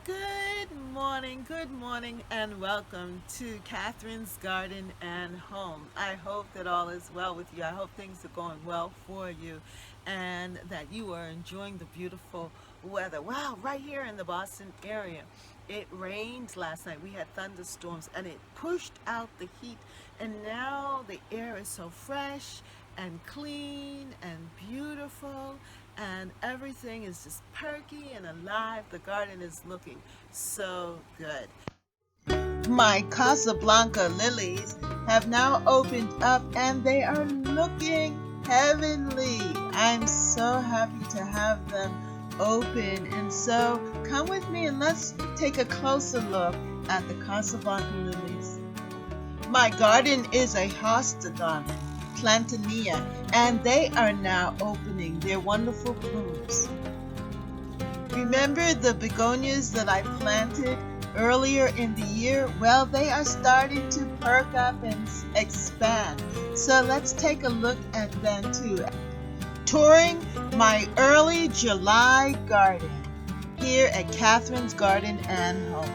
Good morning, and welcome to Catherine's Garden and Home. I hope that all is well with you. I hope things are going well for you and that you are enjoying the beautiful weather. Wow, right here in the Boston area. It rained last night. We had thunderstorms and it pushed out the heat, and now the air is so fresh and clean and beautiful, and everything is just perky and alive. The garden is looking so good. My Casablanca lilies have now opened up and they are looking heavenly. I'm so happy to have them open. And so come with me and let's take a closer look at the Casablanca lilies. My garden is a hosta garden, Plantania, and they are now opening their wonderful blooms. Remember the begonias that I planted earlier in the year? Well, they are starting to perk up and expand. So let's take a look at them too. Touring my early July garden here at Catherine's Garden and Home.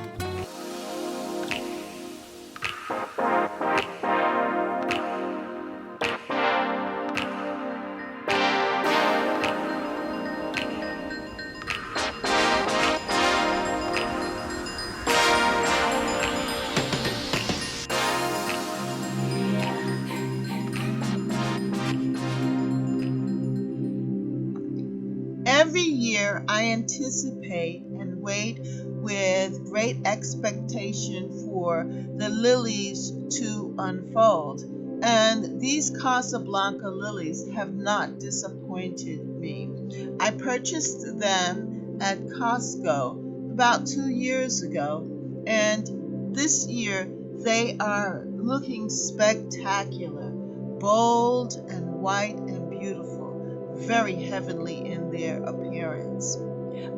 Every year I anticipate and wait with great expectation for the lilies to unfold. And these Casablanca lilies have not disappointed me. I purchased them at Costco about 2 years ago, and this year they are looking spectacular, bold and white and beautiful, very heavenly in their appearance.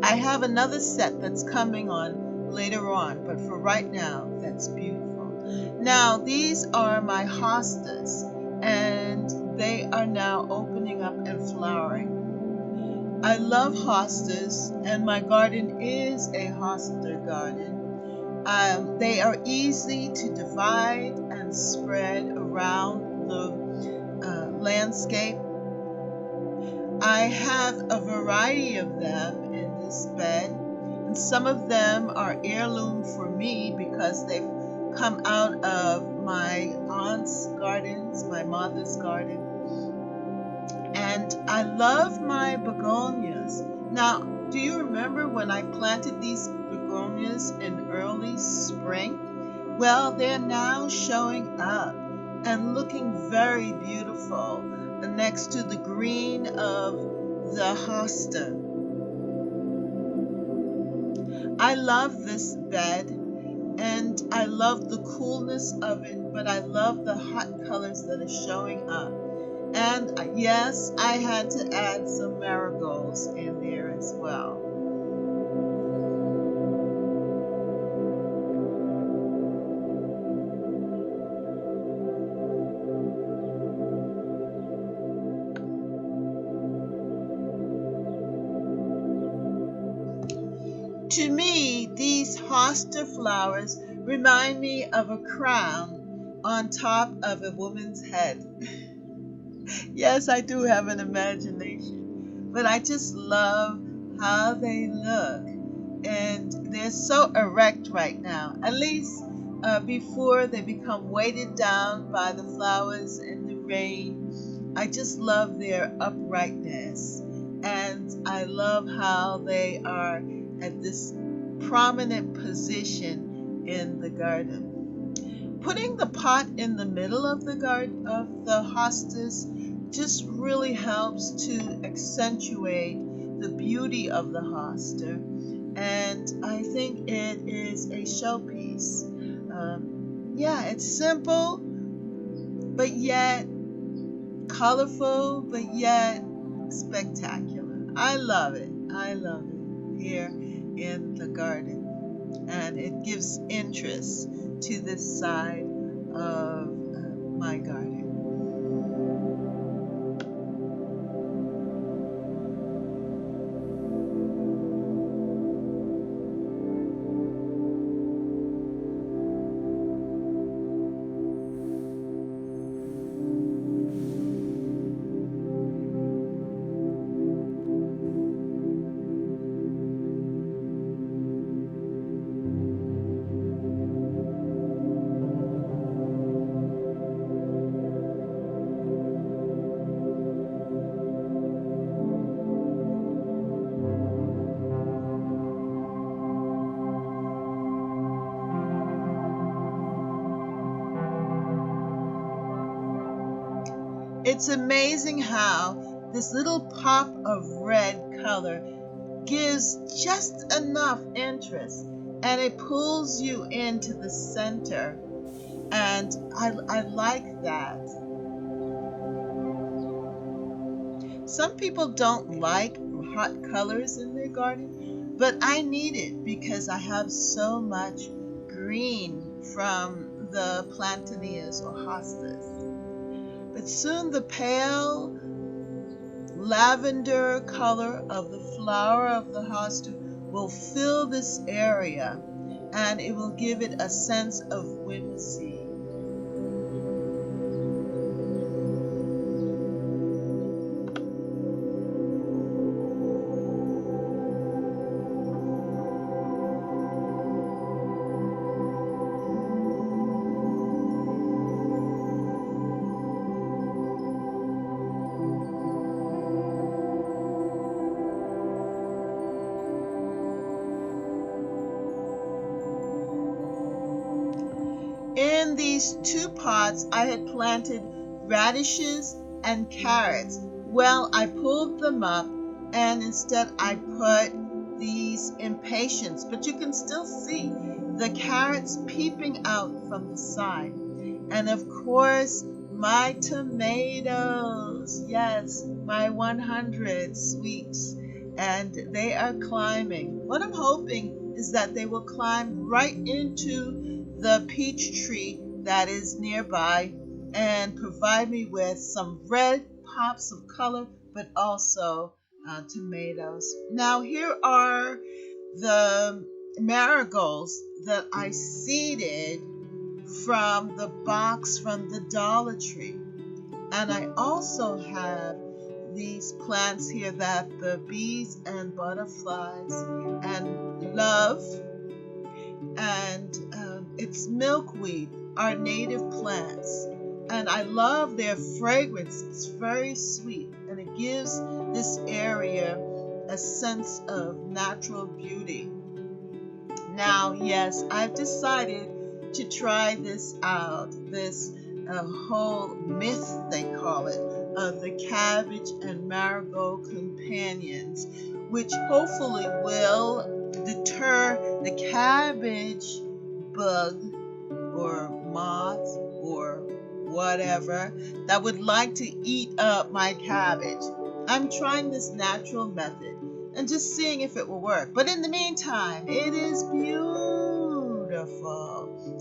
I have another set that's coming on later on, but for right now, that's beautiful. Now, these are my hostas, and they are now opening up and flowering. I love hostas, and my garden is a hosta garden. They are easy to divide and spread around the landscape. I have a variety of them in this bed, and some of them are heirloom for me because they've come out of my aunt's gardens, my mother's garden. And I love my begonias. Now, do you remember when I planted these begonias in early spring? Well, they're now showing up and looking very beautiful next to the green of the hosta. I love this bed and I love the coolness of it, but I love the hot colors that are showing up. And yes, I had to add some marigolds in there as well. To me, these hosta flowers remind me of a crown on top of a woman's head. Yes, I do have an imagination, but I just love how they look. And they're so erect right now, at least before they become weighted down by the flowers and the rain. I just love their uprightness, and I love how they are at this prominent position in the garden. Putting the pot in the middle of the garden of the hostas just really helps to accentuate the beauty of the hosta, and I think it is a showpiece. Yeah, it's simple, but yet colorful, but yet spectacular. I love it. I love it here in the garden, and it gives interest to this side of my garden. It's amazing how this little pop of red color gives just enough interest, and it pulls you into the center, and I like that. Some people don't like hot colors in their garden, but I need it because I have so much green from the plantaneas or hostas. But soon the pale lavender color of the flower of the hosta will fill this area, and it will give it a sense of whimsy. In these two pots, I had planted radishes and carrots. Well, I pulled them up, and instead I put these impatiens, but you can still see the carrots peeping out from the side. And of course, my tomatoes, yes, my 100 sweets, and they are climbing. What I'm hoping is that they will climb right into the peach tree that is nearby and provide me with some red pops of color, but also tomatoes. Now, here are the marigolds that I seeded from the box from the Dollar Tree. And I also have these plants here that the bees and butterflies and love, and it's milkweed, our native plants. And I love their fragrance. It's very sweet, and it gives this area a sense of natural beauty. Now, yes, I've decided to try this out, this whole myth, they call it, of the cabbage and marigold companions, which hopefully will deter the cabbage bug or moth or whatever that would like to eat up my cabbage. I'm trying this natural method and just seeing if it will work. But in the meantime, it is beautiful.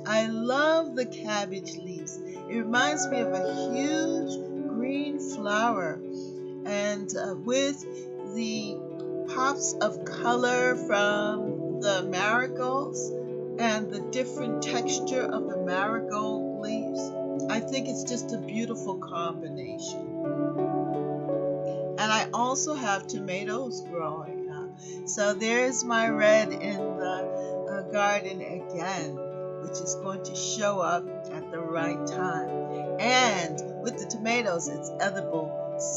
I love the cabbage leaves. It reminds me of a huge green flower, and with the pops of color from the marigolds and the different texture of the marigold leaves, I think it's just a beautiful combination. And I also have tomatoes growing up. So there's my red in the garden again, which is going to show up at the right time. And with the tomatoes, it's edible.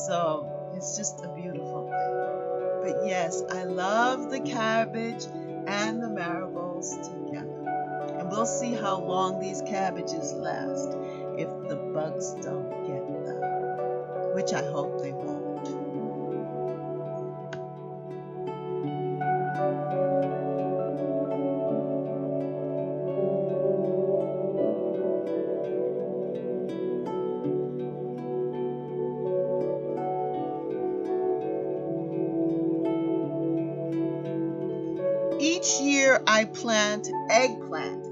So it's just a beautiful thing. But yes, I love the cabbage and the marigolds together. And we'll see how long these cabbages last if the bugs don't get them, which I hope they won't. Each year I plant eggplant,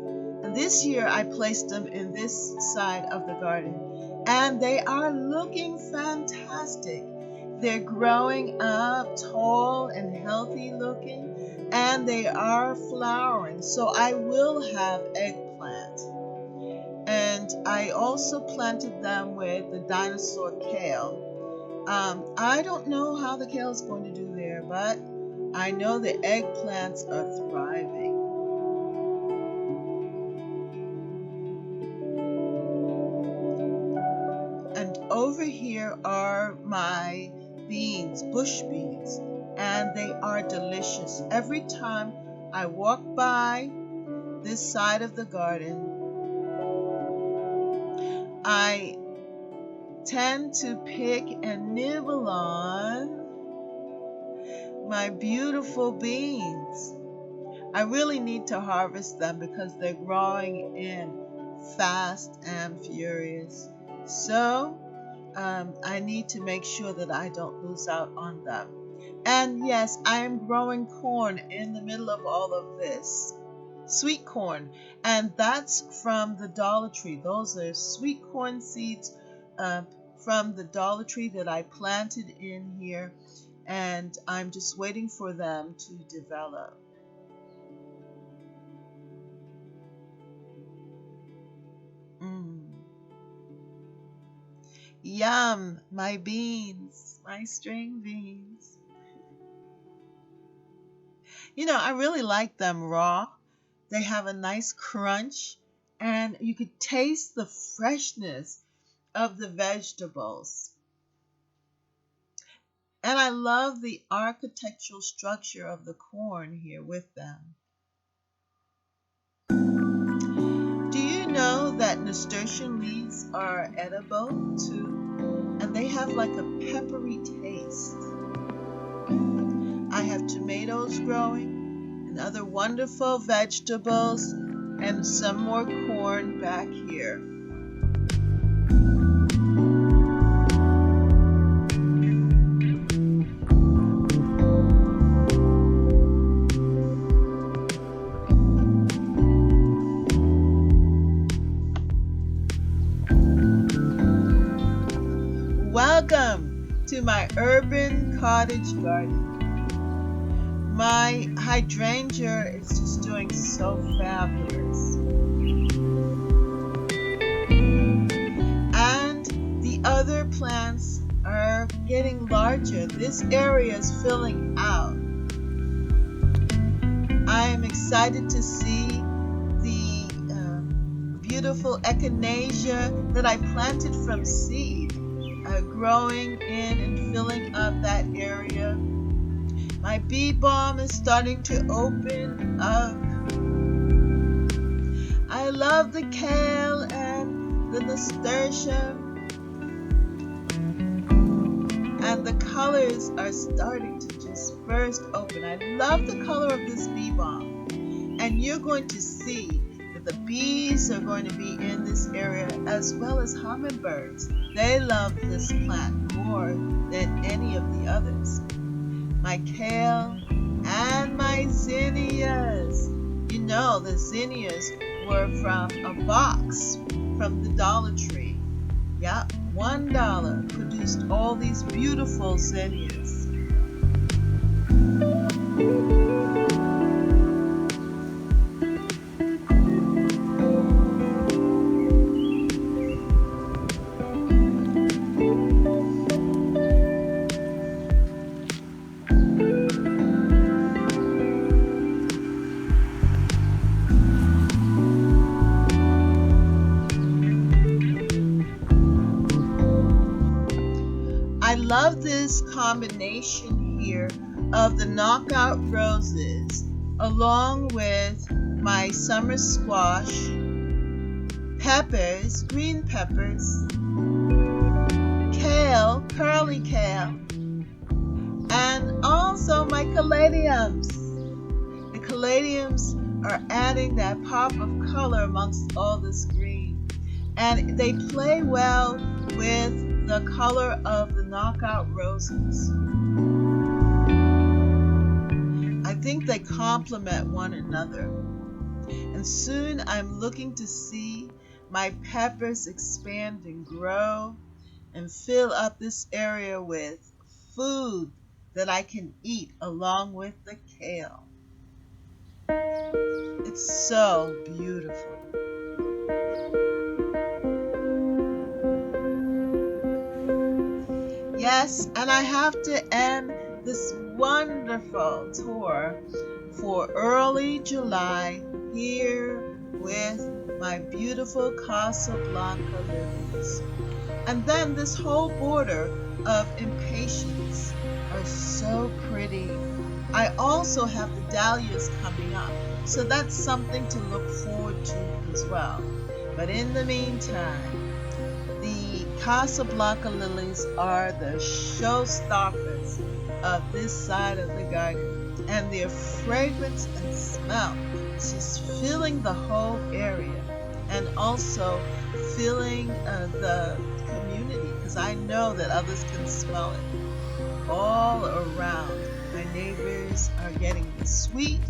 and this year I placed them in this side of the garden, and they are looking fantastic. They're growing up tall and healthy looking, and they are flowering, so I will have eggplant. And I also planted them with the dinosaur kale. I don't know how the kale is going to do there, but I know the eggplants are thriving. And over here are my beans, bush beans, and they are delicious. Every time I walk by this side of the garden, I tend to pick and nibble on my beautiful beans. I really need to harvest them because they're growing in fast and furious. So I need to make sure that I don't lose out on them. And yes, I am growing corn in the middle of all of this. Sweet corn. And that's from the Dollar Tree. Those are sweet corn seeds uh, from the Dollar Tree that I planted in here. And I'm just waiting for them to develop. Mm. Yum, my beans, my string beans. I really like them raw. They have a nice crunch, and you could taste the freshness of the vegetables. And I love the architectural structure of the corn here with them. Do you know that nasturtium leaves are edible too? And they have like a peppery taste. I have tomatoes growing and other wonderful vegetables and some more corn back here. Welcome to my urban cottage garden. My hydrangea is just doing so fabulous. And the other plants are getting larger. This area is filling out. I am excited to see the beautiful echinacea that I planted from seed growing in and filling up that area. My bee balm is starting to open up. I love the kale and the nasturtium. And the colors are starting to just burst open. I love the color of this bee balm. And you're going to see that the bees are going to be in this area as well as hummingbirds. They love this plant more than any of the others. My kale and my zinnias. The zinnias were from a box from the Dollar Tree. Yep, $1 produced all these beautiful zinnias. I love this combination here of the knockout roses along with my summer squash, peppers, green peppers, kale, curly kale, and also my caladiums. The caladiums are adding that pop of color amongst all this green, and they play well with the color of the knockout roses. I think they complement one another. And soon I'm looking to see my peppers expand and grow and fill up this area with food that I can eat along with the kale. It's so beautiful. Yes, and I have to end this wonderful tour for early July here with my beautiful Casablanca lilies. And then this whole border of impatiens are so pretty. I also have the dahlias coming up, so that's something to look forward to as well. But in the meantime, the Casablanca lilies are the showstoppers of this side of the garden, and their fragrance and smell is just filling the whole area, and also filling the community, because I know that others can smell it all around. My neighbors are getting the sweet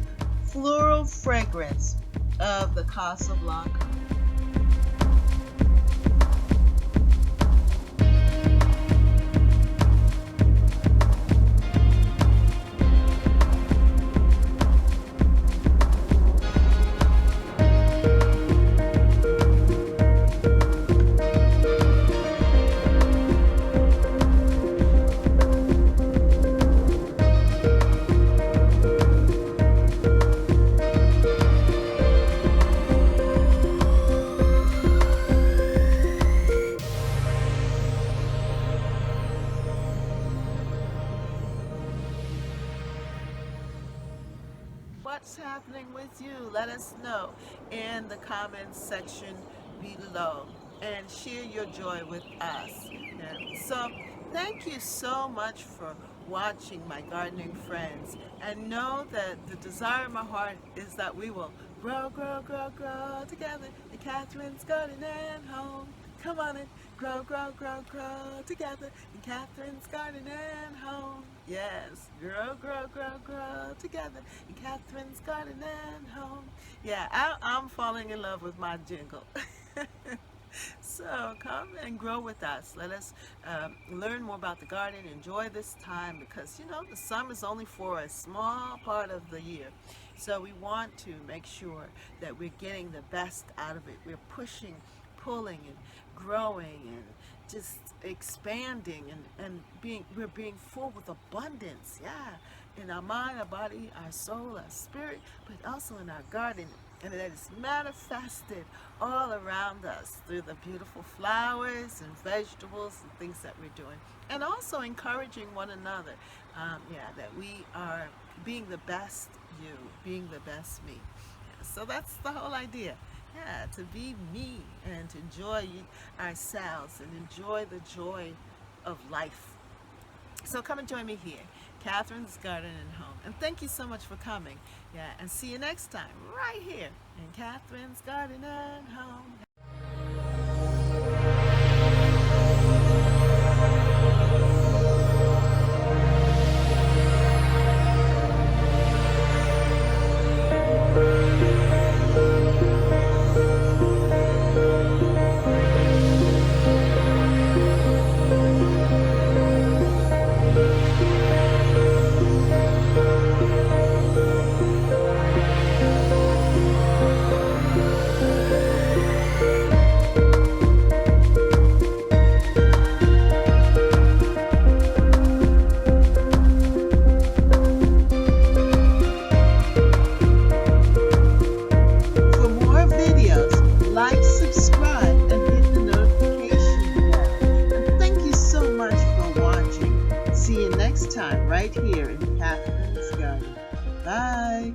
floral fragrance of the Casablanca. What's happening with you? Let us know in the comments section below and share your joy with us. And so thank you so much for watching, my gardening friends, and know that the desire of my heart is that we will grow, grow, grow, grow together in Catherine's garden and home. Come on and grow, grow, grow, grow together in Catherine's garden and home. Yes, grow, grow, grow, grow together in Catherine's garden and home. Yeah, I'm falling in love with my jingle. So come and grow with us. Let us learn more about the garden. Enjoy this time, because you know the summer is only for a small part of the year. So we want to make sure that we're getting the best out of it. We're pushing, pulling, and growing, and just expanding, and we're being full with abundance. Yeah, in our mind, our body, our soul, our spirit, but also in our garden. And that is manifested all around us through the beautiful flowers and vegetables and things that we're doing. And also encouraging one another, that we are being the best you, being the best me. So that's the whole idea. Yeah, to be me and to enjoy ourselves and enjoy the joy of life. So come and join me here, Catherine's Garden and Home. And thank you so much for coming. Yeah, and see you next time right here in Catherine's Garden and Home. Next time right here in Catherine's Garden. Bye.